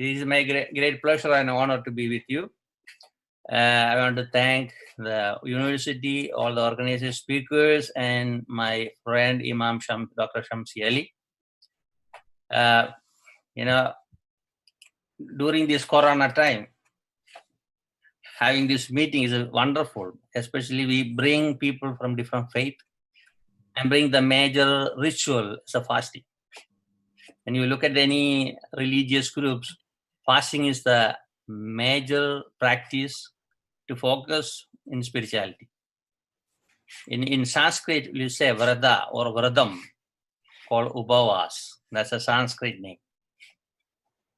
It is my great pleasure and honor to be with you. I want to thank the university, all the organizers, speakers, and my friend Imam Dr. Shamsi Ali. During this Corona time, having this meeting is wonderful. Especially we bring people from different faith and bring the major ritual, so fasting. When you look at any religious groups, fasting is the major practice to focus in spirituality. In Sanskrit, you say Vrada or Vradam, called Ubavas. That's a Sanskrit name.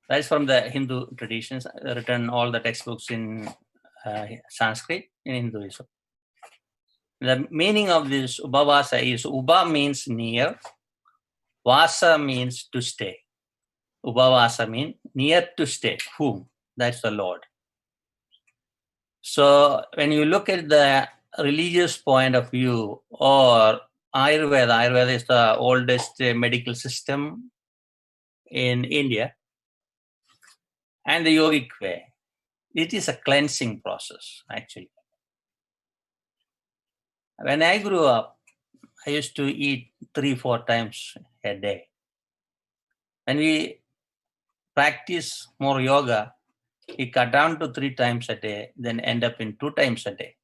That is from the Hindu traditions, written all the textbooks in Sanskrit in Hinduism. The meaning of this Ubavasa is Uba means near, Vasa means to stay. Ubavasa means near to stay. Whom? That's the Lord. So when you look at the religious point of view, or Ayurveda is the oldest medical system in India, and the yogic way, it is a cleansing process, actually. When I grew up, I used to eat 3-4 times a day. When we practice more yoga, we cut down to 3 times a day, then end up in 2 times a day.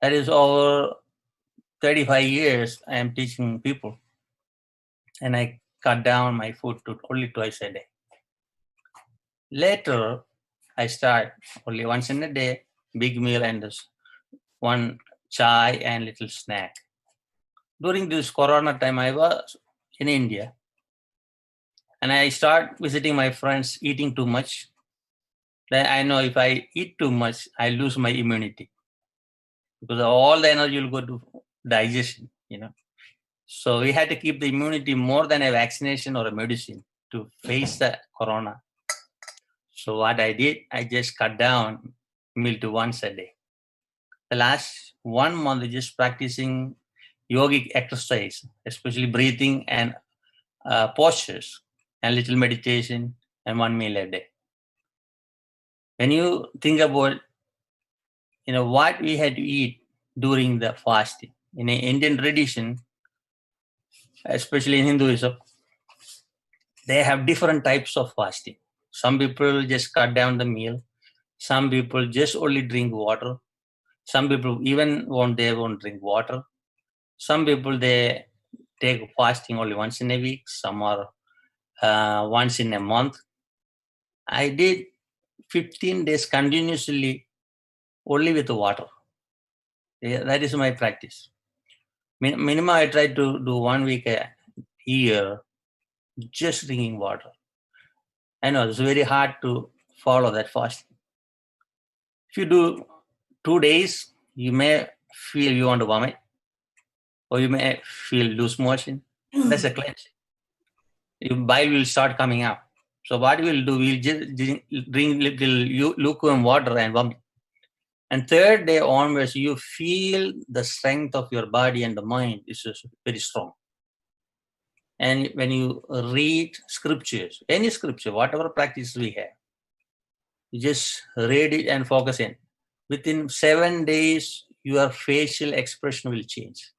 That is over 35 years I am teaching people. And I cut down my food to only twice a day. Later, I start only once in a day, big meal and one chai and little snack. During this Corona time, I was in India. And I start visiting my friends eating too much. Then I know if I eat too much, I lose my immunity. Because all the energy will go to digestion, So we had to keep the immunity more than a vaccination or a medicine to face the Corona. So what I did, I just cut down meal to once a day. The last 1 month, just practicing yogic exercise, especially breathing and postures, and little meditation, and 1 meal a day. When you think about, what we had to eat during the fasting, in an Indian tradition, especially in Hinduism, they have different types of fasting. Some people just cut down the meal. Some people just only drink water. Some people even won't drink water. Some people, they take fasting only once in a week. Some are once in a month. I did 15 days continuously only with water. Yeah, that is my practice. Minimum, I try to do 1 week a year just drinking water. I know it's very hard to follow that fast. If you do 2 days, you may feel you want to vomit, or you may feel loose motion. That's a cleanse. Your bile will start coming out. So what we'll do, we'll just drink little lukewarm water and vomit. And 3rd day onwards, you feel the strength of your body and the mind is very strong. And when you read scriptures, any scripture, whatever practice we have, you just read it and focus in. Within 7 days, your facial expression will change.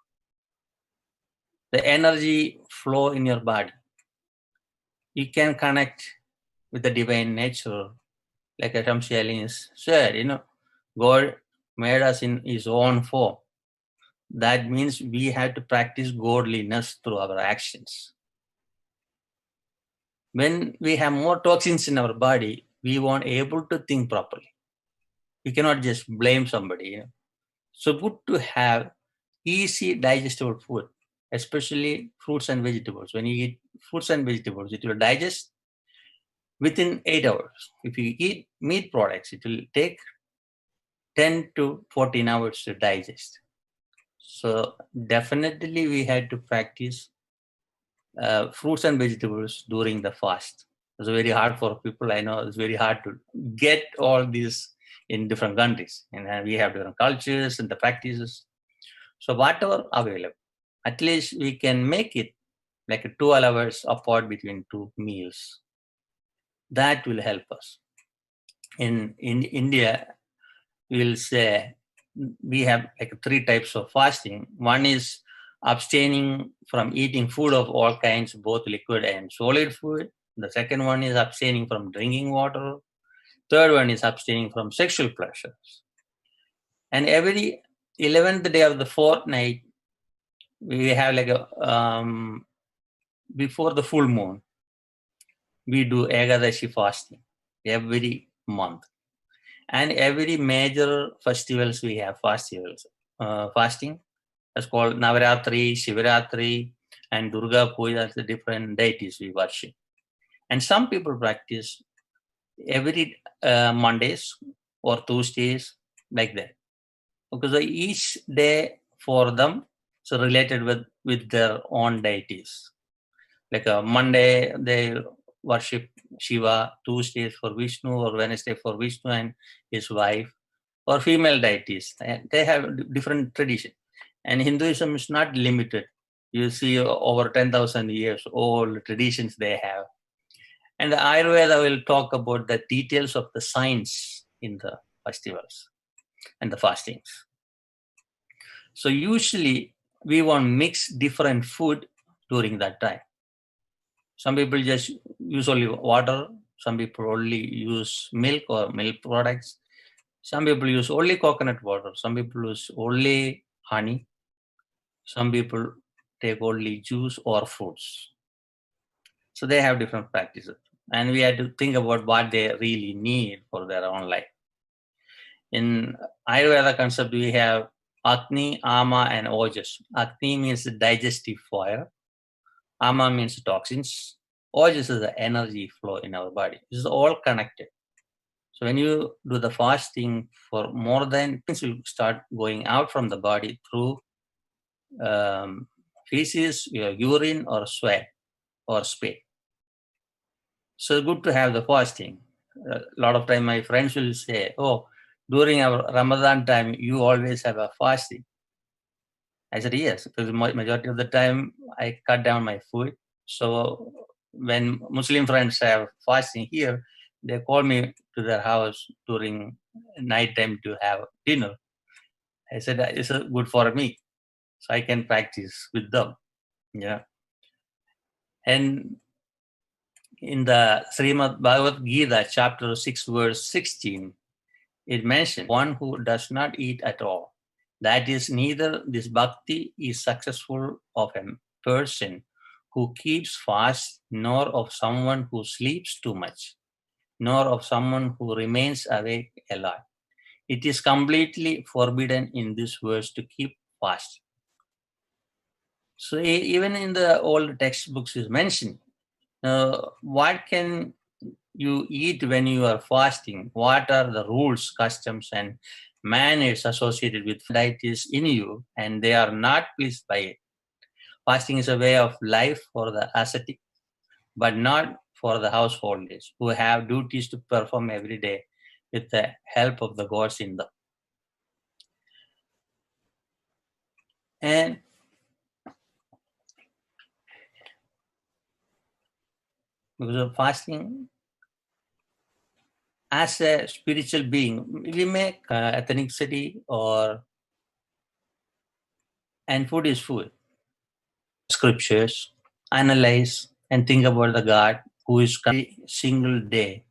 The energy flow in your body. You can connect with the divine nature, like Shamsi Ali said, God made us in his own form. That means we have to practice godliness through our actions. When we have more toxins in our body, we won't able to think properly. We cannot just blame somebody. So good to have easy digestible food, especially fruits and vegetables. When you eat fruits and vegetables, it will digest within 8 hours. If you eat meat products, it will take 10 to 14 hours to digest. So definitely we had to practice fruits and vegetables during the fast. It's very hard for people. I know it's very hard to get all these in different countries. And we have different cultures and the practices. So whatever available, at least we can make it like 12 hours apart between 2 meals. That will help us. In India, we'll say we have like 3 types of fasting. One is abstaining from eating food of all kinds, both liquid and solid food. The second one is abstaining from drinking water. Third one is abstaining from sexual pleasures. And every 11th day of the fortnight, we have like a before the full moon, we do Ekadashi fasting every month. And every major festivals we have fasting. That's called Navaratri, Shivaratri, and Durga Puja. The different deities we worship. And some people practice every Mondays or Tuesdays, like that, because each day for them is related with their own deities. Like a Monday they worship Shiva, Tuesdays for Vishnu, or Wednesday for Vishnu and his wife, or female deities. They have different tradition. And Hinduism is not limited. You see over 10,000 years old traditions they have. And the Ayurveda will talk about the details of the science in the festivals and the fastings. So usually we want to mix different food during that time. Some people just use only water. Some people only use milk or milk products. Some people use only coconut water. Some people use only honey. Some people take only juice or fruits. So they have different practices. And we have to think about what they really need for their own life. In Ayurveda concept, we have Agni, Ama, and Ojas. Agni means the digestive fire. Ama means toxins. Ojas is the energy flow in our body. This is all connected. So when you do the fasting for more than, things will start going out from the body through feces, urine, or sweat, or spit. So good to have the fasting. A lot of time my friends will say, oh, during our Ramadan time, you always have a fasting. I said, yes, because majority of the time I cut down my food. So when Muslim friends have fasting here, they call me to their house during night time to have dinner. I said, it's good for me. So I can practice with them. Yeah. And in the Srimad Bhagavad Gita, chapter 6, verse 16, it mentions one who does not eat at all. That is, neither this bhakti is successful of a person who keeps fast, nor of someone who sleeps too much, nor of someone who remains awake a lot. It is completely forbidden in this verse to keep fast. So even in the old textbooks is mentioned, what can you eat when you are fasting? What are the rules, customs, and manners associated with deities in you, and they are not pleased by it. Fasting is a way of life for the ascetic, but not for the householders who have duties to perform every day with the help of the gods in them. And because of fasting, as a spiritual being, we make ethnicity and food is food. Scriptures, analyze and think about the God who is every single day